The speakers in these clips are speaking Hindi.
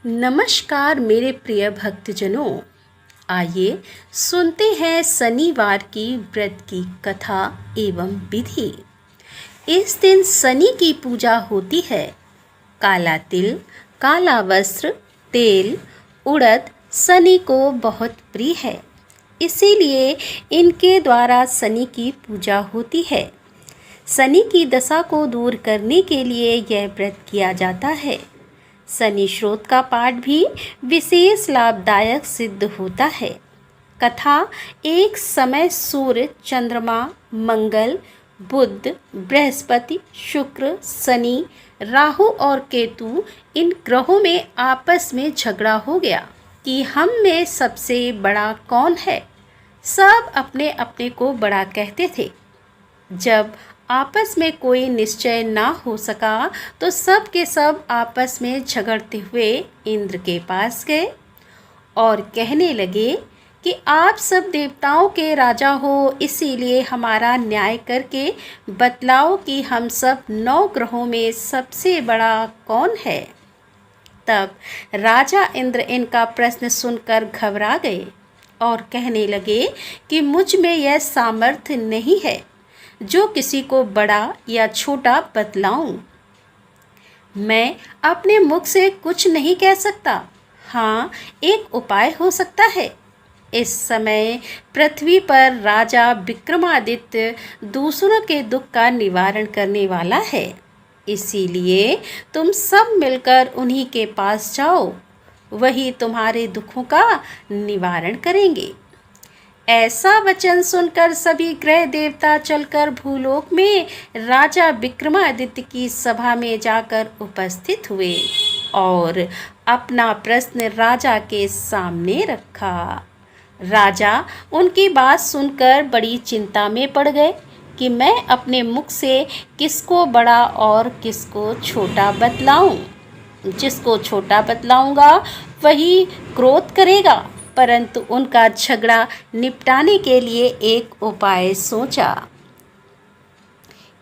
नमस्कार मेरे प्रिय भक्तजनों। आइए सुनते हैं शनिवार की व्रत की कथा एवं विधि। इस दिन शनि की पूजा होती है। काला तिल, काला वस्त्र, तेल, उड़द शनि को बहुत प्रिय है, इसीलिए इनके द्वारा शनि की पूजा होती है। शनि की दशा को दूर करने के लिए यह व्रत किया जाता है। शनि स्रोत का पाठ भी विशेष लाभदायक सिद्ध होता है। कथा एक समय सूर्य, चंद्रमा, मंगल, बुध, बृहस्पति, शुक्र, शनि, राहु और केतु इन ग्रहों में आपस में झगड़ा हो गया कि हम में सबसे बड़ा कौन है। सब अपने अपने को बड़ा कहते थे। जब आपस में कोई निश्चय ना हो सका तो सब के सब आपस में झगड़ते हुए इंद्र के पास गए और कहने लगे कि आप सब देवताओं के राजा हो, इसीलिए हमारा न्याय करके बतलाओ कि हम सब 9 ग्रहों में सबसे बड़ा कौन है। तब राजा इंद्र इनका प्रश्न सुनकर घबरा गए और कहने लगे कि मुझ में यह सामर्थ्य नहीं है जो किसी को बड़ा या छोटा बतलाऊं। मैं अपने मुख से कुछ नहीं कह सकता। हाँ, एक उपाय हो सकता है। इस समय पृथ्वी पर राजा विक्रमादित्य दूसरों के दुख का निवारण करने वाला है, इसीलिए तुम सब मिलकर उन्हीं के पास जाओ, वही तुम्हारे दुखों का निवारण करेंगे। ऐसा वचन सुनकर सभी ग्रह देवता चलकर भूलोक में राजा विक्रमादित्य की सभा में जाकर उपस्थित हुए और अपना प्रश्न राजा के सामने रखा। राजा उनकी बात सुनकर बड़ी चिंता में पड़ गए कि मैं अपने मुख से किसको बड़ा और किसको छोटा बतलाऊं। जिसको छोटा बतलाऊंगा वही क्रोध करेगा, परंतु उनका झगड़ा निपटाने के लिए एक उपाय सोचा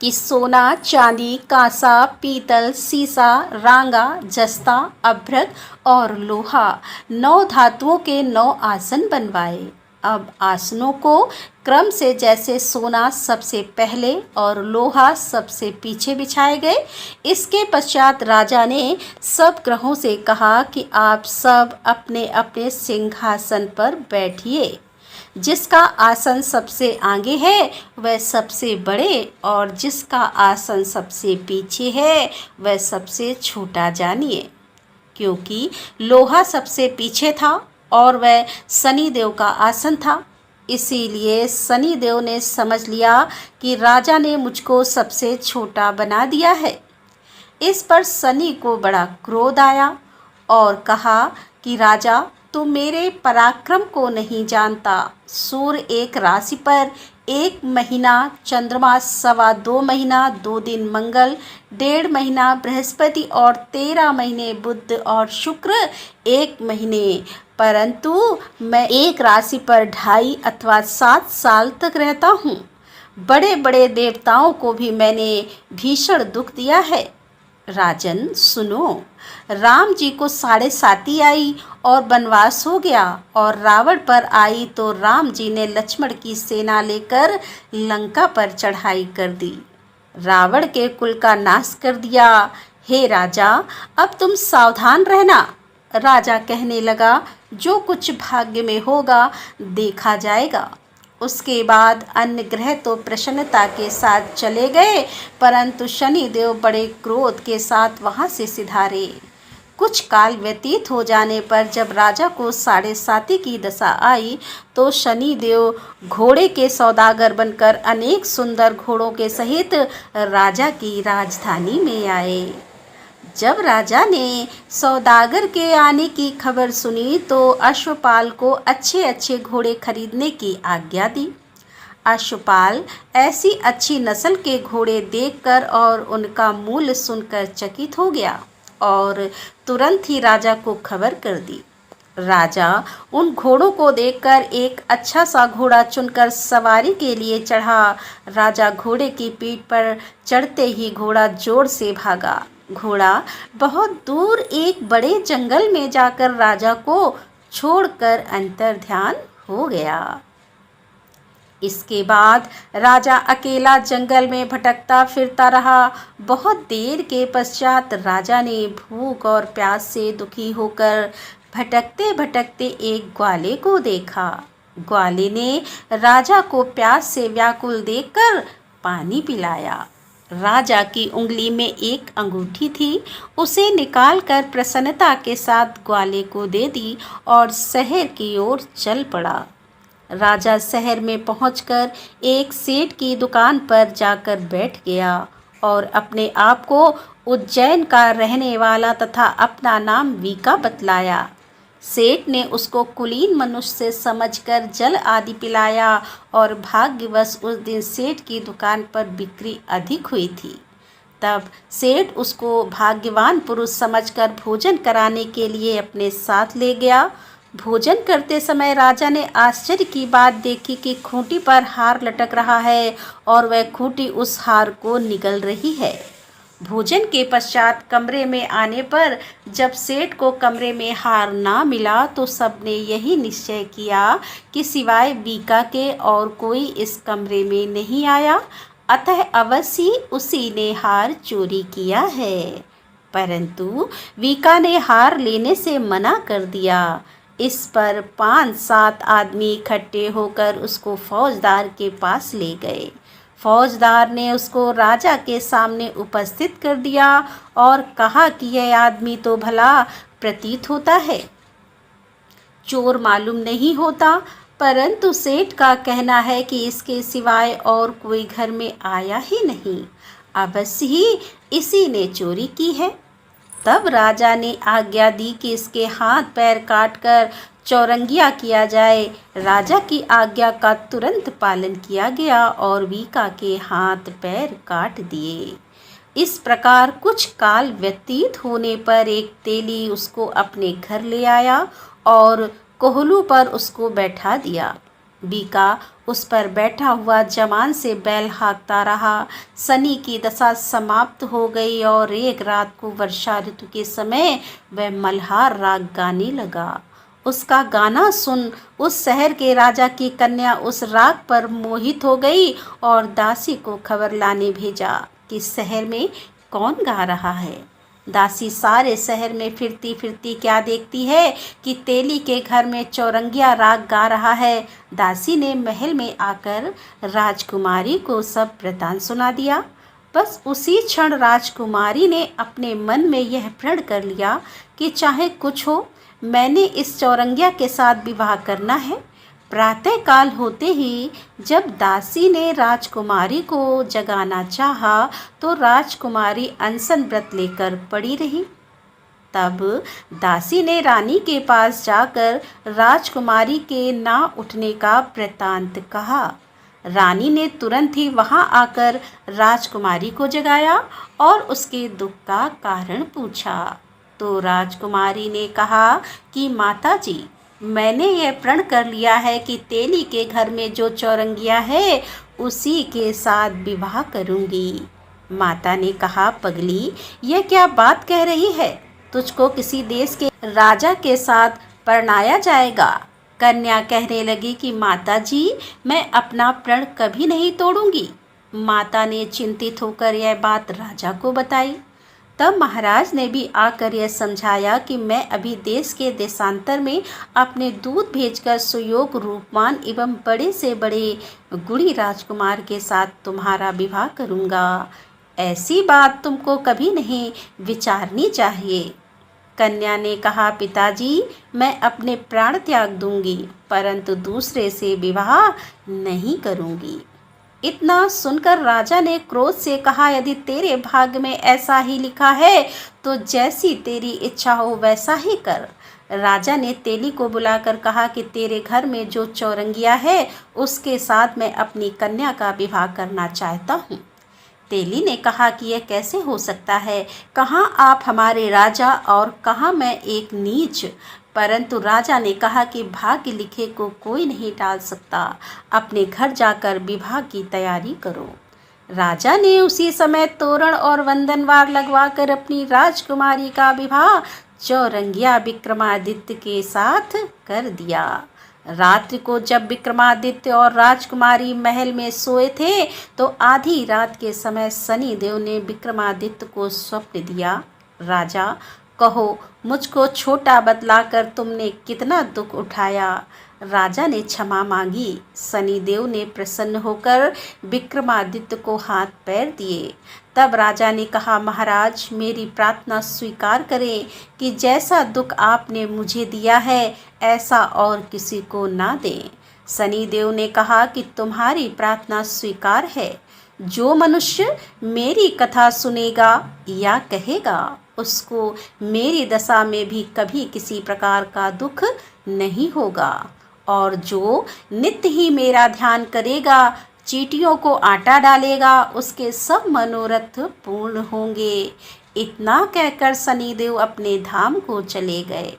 कि सोना, चांदी, कांसा, पीतल, सीसा, रांगा, जस्ता, अभ्रक और लोहा 9 धातुओं के 9 आसन बनवाए। अब आसनों को क्रम से जैसे सोना सबसे पहले और लोहा सबसे पीछे बिछाए गए। इसके पश्चात राजा ने सब ग्रहों से कहा कि आप सब अपने अपने सिंहासन पर बैठिए। जिसका आसन सबसे आगे है वह सबसे बड़े और जिसका आसन सबसे पीछे है वह सबसे छोटा जानिए। क्योंकि लोहा सबसे पीछे था और वह शनिदेव का आसन था, इसीलिए शनिदेव ने समझ लिया कि राजा ने मुझको सबसे छोटा बना दिया है। इस पर शनि को बड़ा क्रोध आया और कहा कि राजा, तू मेरे पराक्रम को नहीं जानता। सूर्य एक राशि पर 1 महीना, चंद्रमा 2.25 महीना 2 दिन मंगल, 1.5 महीना बृहस्पति और 13 महीने बुध और शुक्र 1 महीने, परंतु मैं एक राशि पर 2.5 अथवा 7 साल तक रहता हूँ। बड़े बड़े देवताओं को भी मैंने भीषण दुख दिया है। राजन सुनो, राम जी को 7.5 आई और वनवास हो गया और रावण पर आई तो राम जी ने लक्ष्मण की सेना लेकर लंका पर चढ़ाई कर दी, रावण के कुल का नाश कर दिया। हे राजा, अब तुम सावधान रहना। राजा कहने लगा, जो कुछ भाग्य में होगा देखा जाएगा। उसके बाद अन्य ग्रह तो प्रसन्नता के साथ चले गए, परंतु शनिदेव बड़े क्रोध के साथ वहां से सिधारे। कुछ काल व्यतीत हो जाने पर जब राजा को 7.5 की दशा आई तो शनिदेव घोड़े के सौदागर बनकर अनेक सुंदर घोड़ों के सहित राजा की राजधानी में आए। जब राजा ने सौदागर के आने की खबर सुनी तो अश्वपाल को अच्छे अच्छे घोड़े खरीदने की आज्ञा दी। अश्वपाल ऐसी अच्छी नस्ल के घोड़े देखकर और उनका मूल्य सुनकर चकित हो गया और तुरंत ही राजा को खबर कर दी। राजा उन घोड़ों को देखकर एक अच्छा सा घोड़ा चुनकर सवारी के लिए चढ़ा। राजा घोड़े की पीठ पर चढ़ते ही घोड़ा जोर से भागा घोड़ा बहुत दूर एक बड़े जंगल में जाकर राजा को छोड़कर अंतर्ध्यान हो गया। इसके बाद राजा अकेला जंगल में भटकता फिरता रहा। बहुत देर के पश्चात राजा ने भूख और प्यास से दुखी होकर भटकते भटकते एक ग्वाले को देखा। ग्वाले ने राजा को प्यास से व्याकुल देखकर पानी पिलाया। राजा की उंगली में एक अंगूठी थी, उसे निकालकर प्रसन्नता के साथ ग्वाले को दे दी और शहर की ओर चल पड़ा। राजा शहर में पहुंचकर एक सेठ की दुकान पर जाकर बैठ गया और अपने आप को उज्जैन का रहने वाला तथा अपना नाम वीका बतलाया। सेठ ने उसको कुलीन मनुष्य समझकर जल आदि पिलाया और भाग्यवश उस दिन सेठ की दुकान पर बिक्री अधिक हुई थी। तब सेठ उसको भाग्यवान पुरुष समझकर भोजन कराने के लिए अपने साथ ले गया। भोजन करते समय राजा ने आश्चर्य की बात देखी कि खूंटी पर हार लटक रहा है और वह खूंटी उस हार को निगल रही है। भोजन के पश्चात कमरे में आने पर जब सेठ को कमरे में हार ना मिला तो सबने यही निश्चय किया कि सिवाय वीका के और कोई इस कमरे में नहीं आया, अतः अवश्य उसी ने हार चोरी किया है। परंतु वीका ने हार लेने से मना कर दिया। इस पर 5-7 आदमी इकट्ठे होकर उसको फौजदार के पास ले गए। फौजदार ने उसको राजा के सामने उपस्थित कर दिया और कहा कि यह आदमी तो भला प्रतीत होता है, चोर मालूम नहीं होता, परंतु सेठ का कहना है कि इसके सिवाय और कोई घर में आया ही नहीं, अवश्य ही इसी ने चोरी की है। तब राजा ने आज्ञा दी कि इसके हाथ पैर काटकर चौरंगिया किया जाए। राजा की आज्ञा का तुरंत पालन किया गया और वीका के हाथ पैर काट दिए। इस प्रकार कुछ काल व्यतीत होने पर एक तेली उसको अपने घर ले आया और कोहलू पर उसको बैठा दिया। वीका उस पर बैठा हुआ जमान से बैल हाँकता रहा। शनि की दशा समाप्त हो गई और एक रात को वर्षा ऋतु के समय वह मल्हार राग गाने लगा। उसका गाना सुन उस शहर के राजा की कन्या उस राग पर मोहित हो गई और दासी को खबर लाने भेजा कि शहर में कौन गा रहा है। दासी सारे शहर में फिरती फिरती क्या देखती है कि तेली के घर में चौरंगिया राग गा रहा है। दासी ने महल में आकर राजकुमारी को सब वृतांत सुना दिया। बस उसी क्षण राजकुमारी ने अपने मन में यह प्रण कर लिया कि चाहे कुछ हो, मैंने इस चौरंगिया के साथ विवाह करना है। प्रातःकाल होते ही जब दासी ने राजकुमारी को जगाना चाहा तो राजकुमारी अनशन व्रत लेकर पड़ी रही। तब दासी ने रानी के पास जाकर राजकुमारी के ना उठने का वृत्तांत कहा। रानी ने तुरंत ही वहां आकर राजकुमारी को जगाया और उसके दुख का कारण पूछा। तो राजकुमारी ने कहा कि माताजी, मैंने यह प्रण कर लिया है कि तेली के घर में जो चौरंगिया है उसी के साथ विवाह करूंगी। माता ने कहा, पगली, यह क्या बात कह रही है? तुझको किसी देश के राजा के साथ परणाया जाएगा। कन्या कहने लगी कि माताजी, मैं अपना प्रण कभी नहीं तोड़ूंगी। माता ने चिंतित होकर यह बात राजा को बताई। तब महाराज ने भी आकर यह समझाया कि मैं अभी देश के देशांतर में अपने दूत भेजकर सुयोग रूपवान एवं बड़े से बड़े गुणी राजकुमार के साथ तुम्हारा विवाह करूँगा। ऐसी बात तुमको कभी नहीं विचारनी चाहिए। कन्या ने कहा, पिताजी, मैं अपने प्राण त्याग दूंगी, परंतु दूसरे से विवाह नहीं करूंगी। इतना सुनकर राजा ने क्रोध से कहा, यदि तेरे भाग्य में ऐसा ही लिखा है तो जैसी तेरी इच्छा हो वैसा ही कर। राजा ने तेली को बुलाकर कहा कि तेरे घर में जो चौरंगिया है उसके साथ मैं अपनी कन्या का विवाह करना चाहता हूँ। तेली ने कहा कि यह कैसे हो सकता है? कहाँ आप हमारे राजा और कहाँ मैं एक नीच। परंतु राजा ने कहा कि भाग्य लिखे को कोई नहीं टाल सकता। अपने घर जाकर विवाह की तैयारी करो। राजा ने उसी समय तोरण और वंदनवार लगवाकर अपनी राजकुमारी का विवाह चौरंगिया विक्रमादित्य के साथ कर दिया। रात्रि को जब विक्रमादित्य और राजकुमारी महल में सोए थे तो आधी रात के समय शनिदेव ने विक्रमादित्य को स्वप्न दिया। राजा, कहो, मुझको छोटा बतलाकर तुमने कितना दुख उठाया। राजा ने क्षमा मांगी। शनिदेव ने प्रसन्न होकर विक्रमादित्य को हाथ पैर दिए। तब राजा ने कहा, महाराज, मेरी प्रार्थना स्वीकार करें कि जैसा दुख आपने मुझे दिया है ऐसा और किसी को ना दें। शनिदेव ने कहा कि तुम्हारी प्रार्थना स्वीकार है। जो मनुष्य मेरी कथा सुनेगा या कहेगा उसको मेरी दशा में भी कभी किसी प्रकार का दुख नहीं होगा, और जो नित्य ही मेरा ध्यान करेगा, चींटियों को आटा डालेगा, उसके सब मनोरथ पूर्ण होंगे। इतना कहकर शनिदेव अपने धाम को चले गए।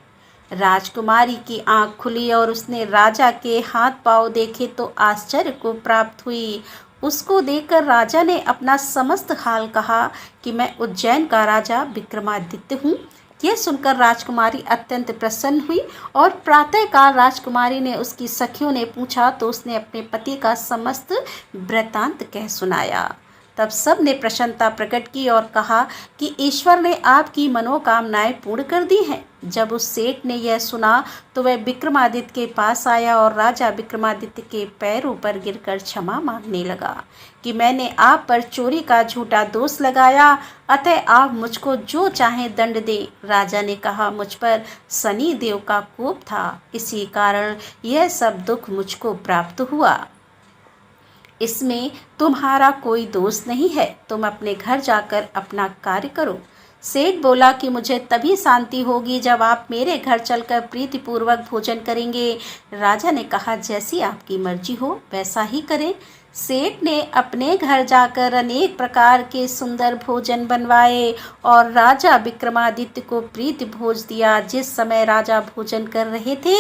राजकुमारी की आंख खुली और उसने राजा के हाथ पांव देखे तो आश्चर्य को प्राप्त हुई। उसको देखकर राजा ने अपना समस्त हाल कहा कि मैं उज्जैन का राजा विक्रमादित्य हूँ। यह सुनकर राजकुमारी अत्यंत प्रसन्न हुई और प्रातःकाल राजकुमारी ने उसकी सखियों ने पूछा तो उसने अपने पति का समस्त वृत्तांत कह सुनाया। तब सब ने प्रसन्नता प्रकट की और कहा कि ईश्वर ने आपकी मनोकामनाएं पूर्ण कर दी हैं। जब उस सेठ ने यह सुना तो वह विक्रमादित्य के पास आया और राजा विक्रमादित्य के पैरों पर गिरकर क्षमा मांगने लगा कि मैंने आप पर चोरी का झूठा दोष लगाया, अतः आप मुझको जो चाहें दंड दें। राजा ने कहा, मुझ पर शनि देव का कोप था, इसी कारण यह सब दुख मुझको प्राप्त हुआ। इसमें तुम्हारा कोई दोष नहीं है। तुम अपने घर जाकर अपना कार्य करो। सेठ बोला कि मुझे तभी शांति होगी जब आप मेरे घर चलकर प्रीतिपूर्वक भोजन करेंगे। राजा ने कहा, जैसी आपकी मर्जी हो वैसा ही करें। सेठ ने अपने घर जाकर अनेक प्रकार के सुंदर भोजन बनवाए और राजा विक्रमादित्य को प्रीति भोज दिया। जिस समय राजा भोजन कर रहे थे,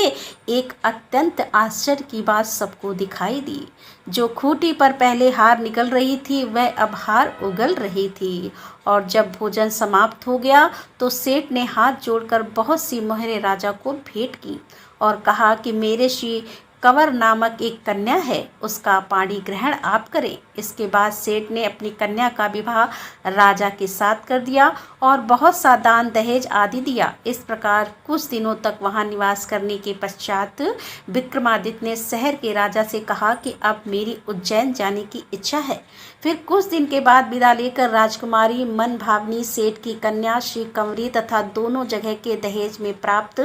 एक अत्यंत आश्चर्य की बात सबको दिखाई दी। जो खूंटी पर पहले हार निकल रही थी वह अब हार उगल रही थी। और जब भोजन समाप्त हो गया तो सेठ ने हाथ जोड़कर बहुत सी मोहरें राजा को भेंट की और कहा कि मेरे श्री कंवर नामक एक कन्या है, उसका पाणी ग्रहण आप करें। इसके बाद सेठ ने अपनी कन्या का विवाह राजा के साथ कर दिया और बहुत सा दान दहेज आदि दिया। इस प्रकार कुछ दिनों तक वहां निवास करने के पश्चात विक्रमादित्य ने शहर के राजा से कहा कि अब मेरी उज्जैन जाने की इच्छा है। फिर कुछ दिन के बाद विदा लेकर राजकुमारी मन भावनी सेठ की कन्या श्री कंवरी तथा दोनों जगह के दहेज में प्राप्त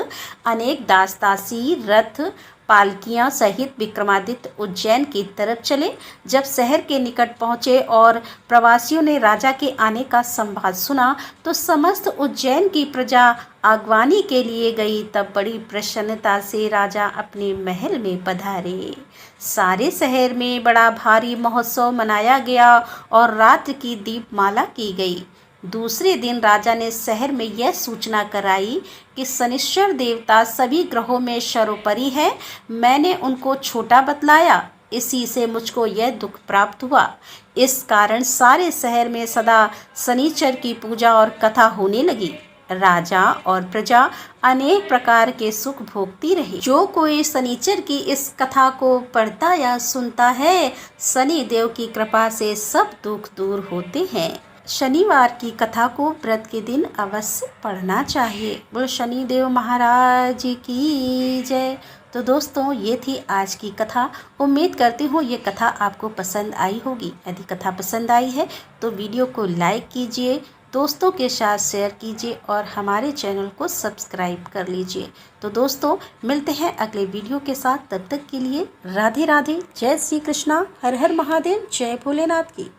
अनेक दास दासी, रथ, पालकियां सहित विक्रमादित्य उज्जैन की तरफ चले। जब शहर के निकट पहुंचे और प्रवासियों ने राजा के आने का संवाद सुना तो समस्त उज्जैन की प्रजा आगवानी के लिए गई। तब बड़ी प्रसन्नता से राजा अपने महल में पधारे। सारे शहर में बड़ा भारी महोत्सव मनाया गया और रात्रि की दीपमाला की गई। दूसरे दिन राजा ने शहर में यह सूचना कराई कि शनिश्चर देवता सभी ग्रहों में सर्वोपरि है। मैंने उनको छोटा बतलाया, इसी से मुझको यह दुख प्राप्त हुआ। इस कारण सारे शहर में सदा शनिचर की पूजा और कथा होने लगी। राजा और प्रजा अनेक प्रकार के सुख भोगती रही। जो कोई शनिचर की इस कथा को पढ़ता या सुनता है, शनि देव की कृपा से सब दुख दूर होते हैं। शनिवार की कथा को व्रत के दिन अवश्य पढ़ना चाहिए। बोल शनिदेव महाराज की जय। तो दोस्तों, ये थी आज की कथा। उम्मीद करती हूँ ये कथा आपको पसंद आई होगी। यदि कथा पसंद आई है तो वीडियो को लाइक कीजिए, दोस्तों के साथ शेयर कीजिए और हमारे चैनल को सब्सक्राइब कर लीजिए। तो दोस्तों, मिलते हैं अगले वीडियो के साथ। तब तक के लिए राधे राधे, जय श्री कृष्णा, हर हर महादेव, जय भोलेनाथ की।